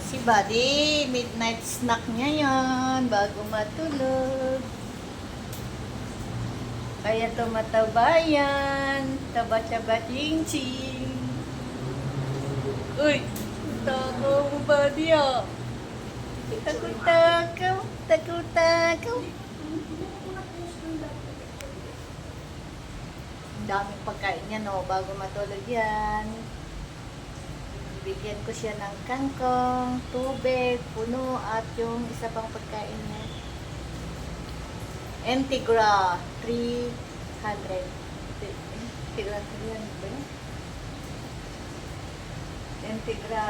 Si Buddy, midnight snack niya yan bago matulog. Kaya tumataba yan. Taba-taba ching-ching. Uy! Takaw mo, Buddy, ah. Takot-takaw. Takot-takaw. Ang daming pagkain niya, no? Bago matulog yan. Bigyan ko siya ng kangkong, tubig, puno, at yung isa pang pagkain niya. Integra 300. Integra 300 ba yun? Integra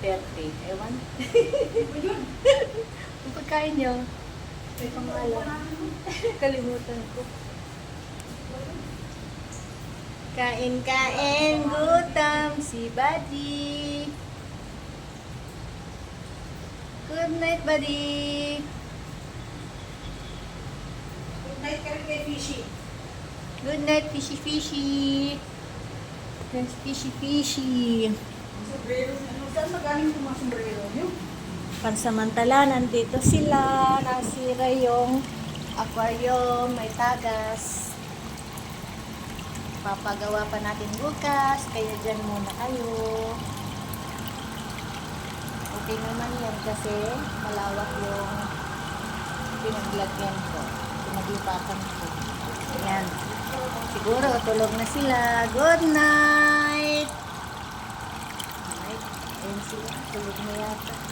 30. Ewan. Ang pagkain niyo. May pangalan. Kalimutan ko. Kain-kain, gutom si Buddy. Good night, Buddy. Good night ka rin kay Fishy. Good night, fishy-fishy. Yes, fishy-fishy. Ang sombrero niya. Saan magaling yung mga sombrero niyo? Pansamantala, nandito sila. Nasira yung aquarium, may tagas. Papagawa pa natin bukas, kaya dyan muna kayo. Okay naman yan kasi malawak yung pinaglagyan ko. Pinaglipakan ko. Ayan. Siguro tulog na sila. Good night! Good night. Ayan sila. Tulog na yata.